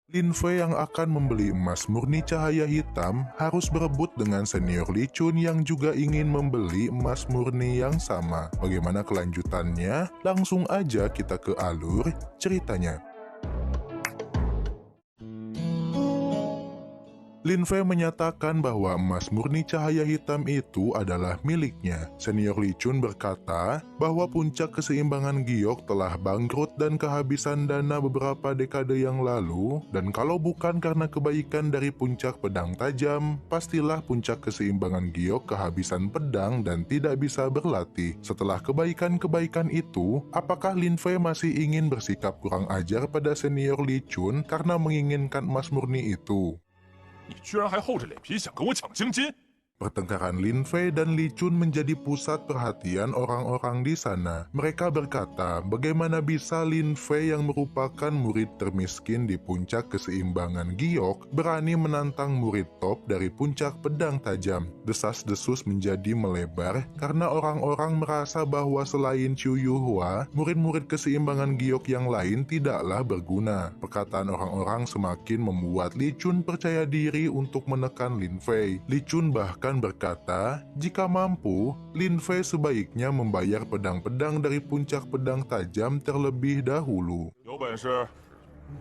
Lin Fei yang akan membeli emas murni cahaya hitam harus berebut dengan senior Li Chun yang juga ingin membeli emas murni yang sama. Bagaimana kelanjutannya? Langsung aja kita ke alur ceritanya. Lin Fei menyatakan bahwa emas murni cahaya hitam itu adalah miliknya. Senior Li Chun berkata bahwa puncak keseimbangan giok telah bangkrut dan kehabisan dana beberapa dekade yang lalu, dan kalau bukan karena kebaikan dari puncak pedang tajam, pastilah puncak keseimbangan giok kehabisan pedang dan tidak bisa berlatih. Setelah kebaikan-kebaikan itu, apakah Lin Fei masih ingin bersikap kurang ajar pada senior Li Chun karena menginginkan emas murni itu? 你居然还厚着脸皮想跟我抢星金！ Pertengkaran Lin Fei dan Li Chun menjadi pusat perhatian orang-orang di sana. Mereka berkata, bagaimana bisa Lin Fei yang merupakan murid termiskin di puncak keseimbangan giok berani menantang murid top dari puncak pedang tajam. Desas-desus menjadi melebar karena orang-orang merasa bahwa selain Chu Yuhua, murid-murid keseimbangan giok yang lain tidaklah berguna. Perkataan orang-orang semakin membuat Li Chun percaya diri untuk menekan Lin Fei. Li Chun bahkan berkata, jika mampu, Lin Fei sebaiknya membayar pedang-pedang dari puncak pedang tajam terlebih dahulu. 有本事，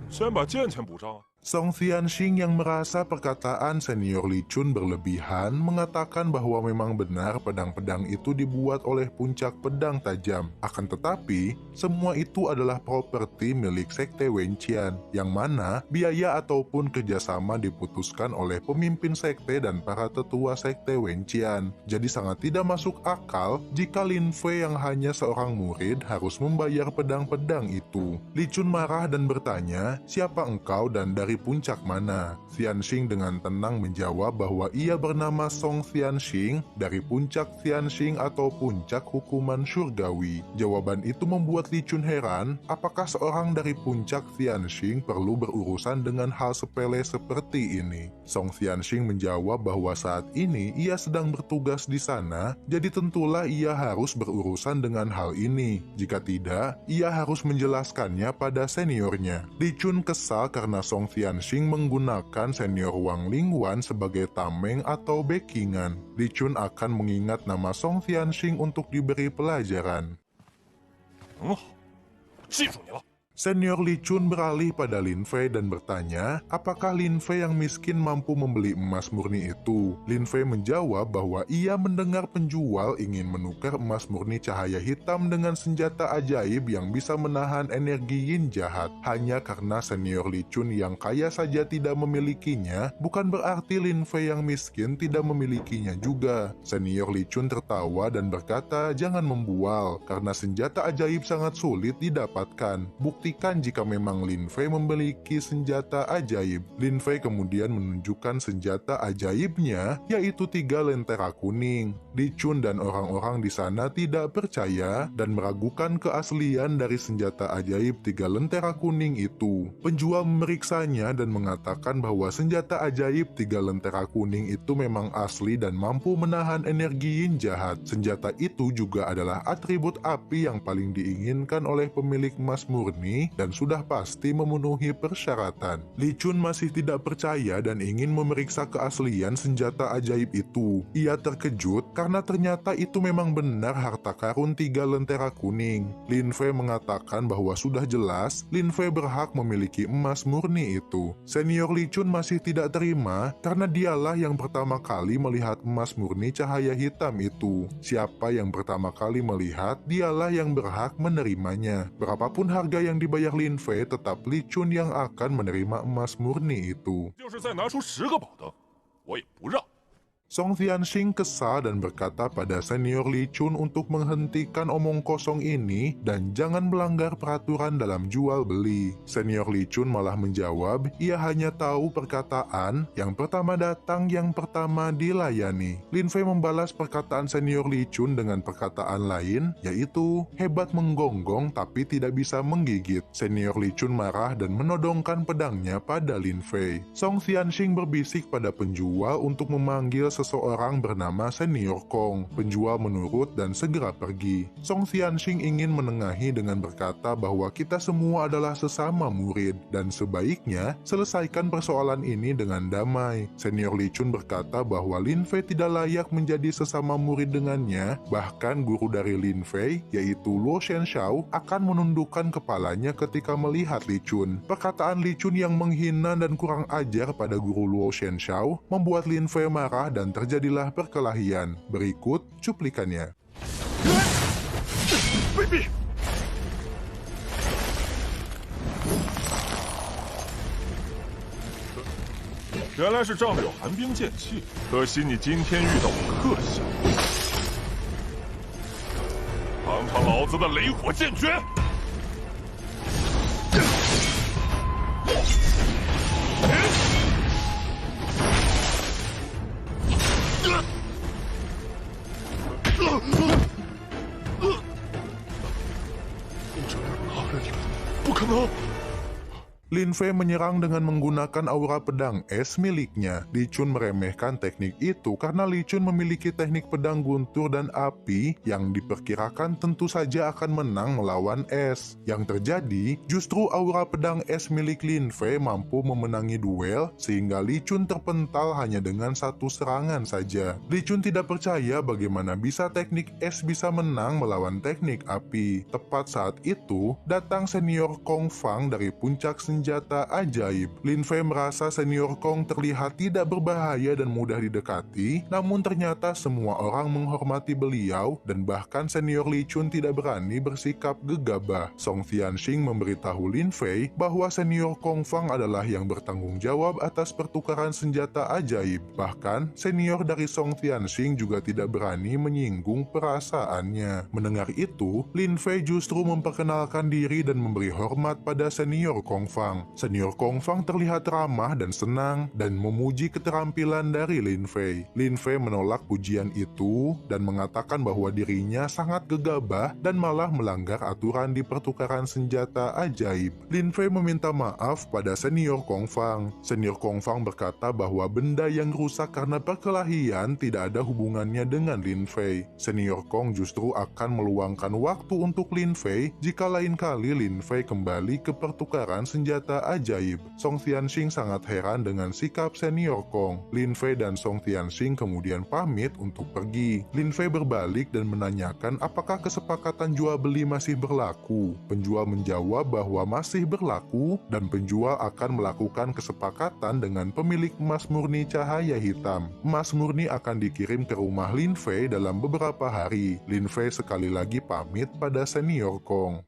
先把剑钱补上。 Song Xianxing yang merasa perkataan senior Li Chun berlebihan mengatakan bahwa memang benar pedang-pedang itu dibuat oleh puncak pedang tajam. Akan tetapi, semua itu adalah properti milik Sekte Wenqian, yang mana biaya ataupun kerjasama diputuskan oleh pemimpin sekte dan para tetua Sekte Wenqian. Jadi sangat tidak masuk akal jika Lin Fei yang hanya seorang murid harus membayar pedang-pedang itu. Li Chun marah dan bertanya, siapa engkau dan dari puncak mana? Xianxing dengan tenang menjawab bahwa ia bernama Song Xianxing dari puncak Xianxing atau puncak hukuman surgawi. Jawaban itu membuat Li Chun heran, apakah seorang dari puncak Xianxing perlu berurusan dengan hal sepele seperti ini? Song Xianxing menjawab bahwa saat ini ia sedang bertugas di sana, jadi tentulah ia harus berurusan dengan hal ini. Jika tidak, ia harus menjelaskannya pada seniornya. Li Chun kesal karena Song Xianxing menggunakan senior Wang Lingwan sebagai tameng atau backingan. Li Chun akan mengingat nama Song Xianxing untuk diberi pelajaran. 很好，我记住你了。 Senior Li Chun beralih pada Lin Fei dan bertanya, apakah Lin Fei yang miskin mampu membeli emas murni itu? Lin Fei menjawab bahwa ia mendengar penjual ingin menukar emas murni cahaya hitam dengan senjata ajaib yang bisa menahan energi yin jahat. Hanya karena senior Li Chun yang kaya saja tidak memilikinya, bukan berarti Lin Fei yang miskin tidak memilikinya juga. Senior Li Chun tertawa dan berkata, jangan membual, karena senjata ajaib sangat sulit didapatkan. Buktikan jika memang Lin Fei memiliki senjata ajaib. Lin Fei kemudian menunjukkan senjata ajaibnya, yaitu 3 lentera kuning. Li Chun dan orang-orang di sana tidak percaya dan meragukan keaslian dari senjata ajaib 3 lentera kuning itu. Penjual memeriksanya dan mengatakan bahwa senjata ajaib 3 lentera kuning itu memang asli dan mampu menahan energi yin jahat. Senjata itu juga adalah atribut api yang paling diinginkan oleh pemilik emas murni dan sudah pasti memenuhi persyaratan. Li Chun masih tidak percaya dan ingin memeriksa keaslian senjata ajaib itu. Ia terkejut karena ternyata itu memang benar harta karun 3 lentera kuning. Lin Fei mengatakan bahwa sudah jelas Lin Fei berhak memiliki emas murni itu. Senior Li Chun masih tidak terima karena dialah yang pertama kali melihat emas murni cahaya hitam itu. Siapa yang pertama kali melihat, dialah yang berhak menerimanya. Berapapun harga yang dibayar Lin Fei, tetap Li Chun yang akan menerima emas murni itu. 就是再拿出10个宝灯，我也不让。 Song Xianxing kesal dan berkata pada senior Li Chun untuk menghentikan omong kosong ini dan jangan melanggar peraturan dalam jual beli. Senior Li Chun malah menjawab, ia hanya tahu perkataan yang pertama datang yang pertama dilayani. Lin Fei membalas perkataan senior Li Chun dengan perkataan lain, yaitu hebat menggonggong tapi tidak bisa menggigit. Senior Li Chun marah dan menodongkan pedangnya pada Lin Fei. Song Xianxing berbisik pada penjual untuk memanggil seseorang bernama Senior Kong. Penjual menurut dan segera pergi. Song Tianxing ingin menengahi dengan berkata bahwa kita semua adalah sesama murid dan sebaiknya selesaikan persoalan ini dengan damai. Senior Li Chun berkata bahwa Lin Fei tidak layak menjadi sesama murid dengannya, bahkan guru dari Lin Fei, yaitu Luo Shenxiao, akan menundukkan kepalanya ketika melihat Li Chun. Perkataan Li Chun yang menghina dan kurang ajar pada guru Luo Shenxiao membuat Lin Fei marah dan terjadilah perkelahian. Berikut cuplikannya. 卑鄙！原来是仗着有寒冰剑气，可惜你今天遇到我克星，尝尝老子的雷火剑诀！ 不可能！ Lin Fei menyerang dengan menggunakan aura pedang es miliknya. Li Chun meremehkan teknik itu karena Li Chun memiliki teknik pedang guntur dan api yang diperkirakan tentu saja akan menang melawan es. Yang terjadi, justru aura pedang es milik Lin Fei mampu memenangi duel sehingga Li Chun terpental hanya dengan satu serangan saja. Li Chun tidak percaya bagaimana bisa teknik es bisa menang melawan teknik api. Tepat saat itu, datang Senior Kong Fang dari puncak senjata ajaib. Lin Fei merasa Senior Kong terlihat tidak berbahaya dan mudah didekati, namun ternyata semua orang menghormati beliau dan bahkan Senior Li Chun tidak berani bersikap gegabah. Song Tianxing memberitahu Lin Fei bahwa Senior Kong Fang adalah yang bertanggung jawab atas pertukaran senjata ajaib. Bahkan, senior dari Song Tianxing juga tidak berani menyinggung perasaannya. Mendengar itu, Lin Fei justru memperkenalkan diri dan memberi hormat pada Senior Kong Fang. Senior Kong Fang terlihat ramah dan senang dan memuji keterampilan dari Lin Fei. Lin Fei menolak pujian itu dan mengatakan bahwa dirinya sangat gegabah dan malah melanggar aturan di pertukaran senjata ajaib. Lin Fei meminta maaf pada Senior Kong Fang. Senior Kong Fang berkata bahwa benda yang rusak karena perkelahian tidak ada hubungannya dengan Lin Fei. Senior Kong justru akan meluangkan waktu untuk Lin Fei jika lain kali Lin Fei kembali ke pertukaran senjata ajaib. Song Tianxing sangat heran dengan sikap Senior Kong. Lin Fei dan Song Tianxing kemudian pamit untuk pergi. Lin Fei berbalik dan menanyakan apakah kesepakatan jual beli masih berlaku. Penjual menjawab bahwa masih berlaku dan penjual akan melakukan kesepakatan dengan pemilik emas murni cahaya hitam. Emas murni akan dikirim ke rumah Lin Fei dalam beberapa hari. Lin Fei sekali lagi pamit pada Senior Kong.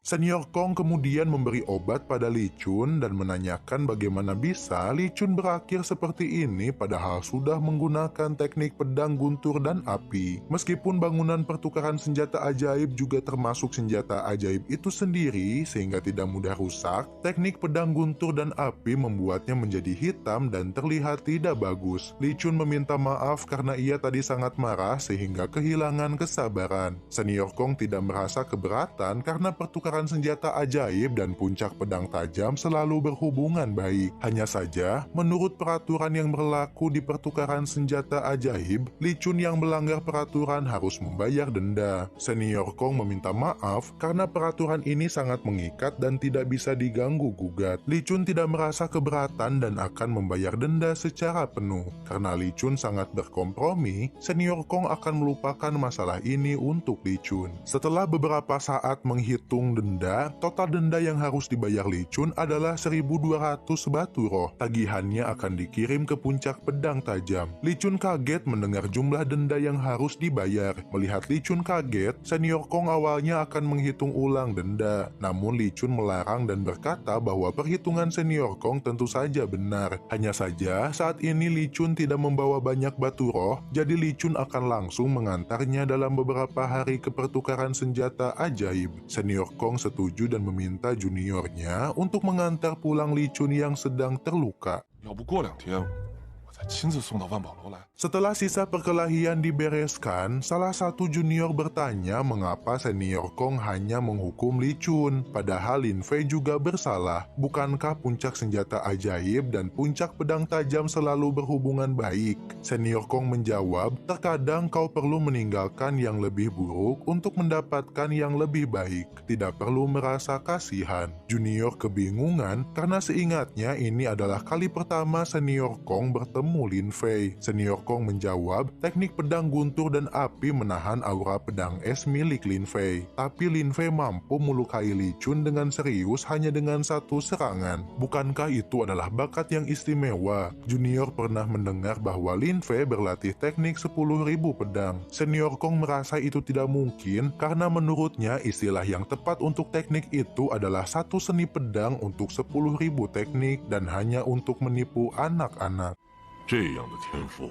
Senior Kong kemudian memberi obat pada Li Chun dan menanyakan bagaimana bisa Li Chun berakhir seperti ini padahal sudah menggunakan teknik pedang guntur dan api. Meskipun bangunan pertukaran senjata ajaib juga termasuk senjata ajaib itu sendiri sehingga tidak mudah rusak, teknik pedang guntur dan api membuatnya menjadi hitam dan terlihat tidak bagus. Li Chun meminta maaf karena ia tadi sangat marah sehingga kehilangan kesabaran. Senior Kong tidak merasa keberatan karena pertukaran senjata ajaib dan puncak pedang tajam selalu berhubungan baik. Hanya saja, menurut peraturan yang berlaku di pertukaran senjata ajaib, Li Chun yang melanggar peraturan harus membayar denda. Senior Kong meminta maaf karena peraturan ini sangat mengikat dan tidak bisa diganggu-gugat. Li Chun tidak merasa keberatan dan akan membayar denda secara penuh. Karena Li Chun sangat berkompromi, Senior Kong akan melupakan masalah ini untuk Li Chun. Setelah beberapa saat menghitung denda, total denda yang harus dibayar Li Chun adalah 1.200 batu roh. Tagihannya akan dikirim ke puncak pedang tajam. Li Chun kaget mendengar jumlah denda yang harus dibayar. Melihat Li Chun kaget, Senior Kong awalnya akan menghitung ulang denda. Namun Li Chun melarang dan berkata bahwa perhitungan Senior Kong tentu saja benar. Hanya saja, saat ini Li Chun tidak membawa banyak batu roh, jadi Li Chun akan langsung mengantarnya dalam beberapa hari ke pertukaran senjata ajaib. Senior Kong setuju dan meminta juniornya untuk mengantar pulang Li Chun yang sedang terluka. 要不过2天，我再亲自送到万宝楼来。 Setelah sisa perkelahian dibereskan, salah satu junior bertanya mengapa senior Kong hanya menghukum Li Chun, padahal Lin Fei juga bersalah. Bukankah puncak senjata ajaib dan puncak pedang tajam selalu berhubungan baik? Senior Kong menjawab, terkadang kau perlu meninggalkan yang lebih buruk untuk mendapatkan yang lebih baik. Tidak perlu merasa kasihan. Junior kebingungan karena seingatnya ini adalah kali pertama senior Kong bertemu Lin Fei. Senior Kong menjawab, teknik pedang guntur dan api menahan aura pedang es milik Lin Fei. Tapi Lin Fei mampu melukai Li Chun dengan serius hanya dengan satu serangan. Bukankah itu adalah bakat yang istimewa? Junior pernah mendengar bahwa Lin Fei berlatih teknik 10.000 pedang. Senior Kong merasa itu tidak mungkin karena menurutnya istilah yang tepat untuk teknik itu adalah satu seni pedang untuk 10.000 teknik dan hanya untuk menipu anak-anak. 这样的天赋，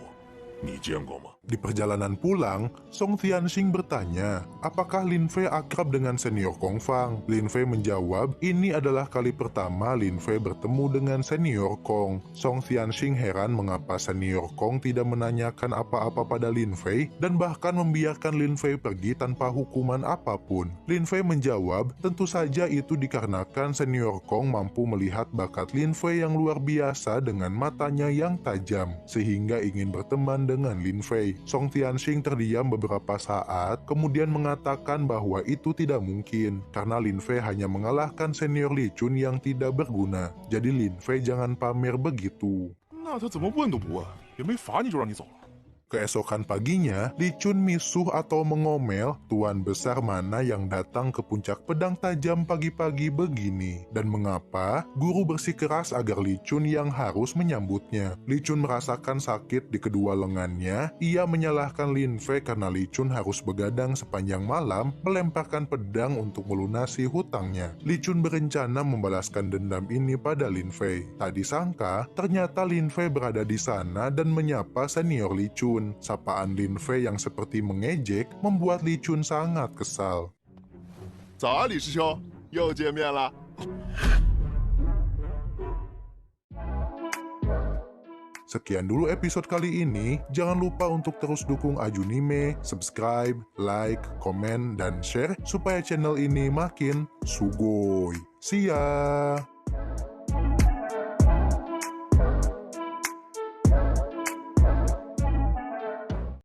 你见过吗？ Di perjalanan pulang, Song Tianxing bertanya, apakah Lin Fei akrab dengan senior Kong Fang? Lin Fei menjawab, ini adalah kali pertama Lin Fei bertemu dengan senior Kong. Song Tianxing heran mengapa senior Kong tidak menanyakan apa-apa pada Lin Fei dan bahkan membiarkan Lin Fei pergi tanpa hukuman apapun. Lin Fei menjawab, tentu saja itu dikarenakan senior Kong mampu melihat bakat Lin Fei yang luar biasa dengan matanya yang tajam, sehingga ingin berteman dengan Lin Fei. Song Tianxing terdiam beberapa saat, kemudian mengatakan bahwa itu tidak mungkin, karena Lin Fei hanya mengalahkan senior Li Chun yang tidak berguna. Jadi Lin Fei jangan pamer begitu. 那他怎么问都不问，也没罚你就让你走了。 Keesokan paginya, Li Chun misuh atau mengomel tuan besar mana yang datang ke puncak pedang tajam pagi-pagi begini. Dan mengapa guru bersikeras agar Li Chun yang harus menyambutnya. Li Chun merasakan sakit di kedua lengannya. Ia menyalahkan Lin Fei karena Li Chun harus begadang sepanjang malam melemparkan pedang untuk melunasi hutangnya. Li Chun berencana membalaskan dendam ini pada Lin Fei. Tak disangka, ternyata Lin Fei berada di sana dan menyapa senior Li Chun. Sapaan Lin Fei yang seperti mengejek membuat Li Chun sangat kesal. 早啊，李师兄，又见面了。 Sekian dulu episode kali ini. Jangan lupa untuk terus dukung Ajunime, subscribe, like, komen, dan share supaya channel ini makin sugoi. See ya!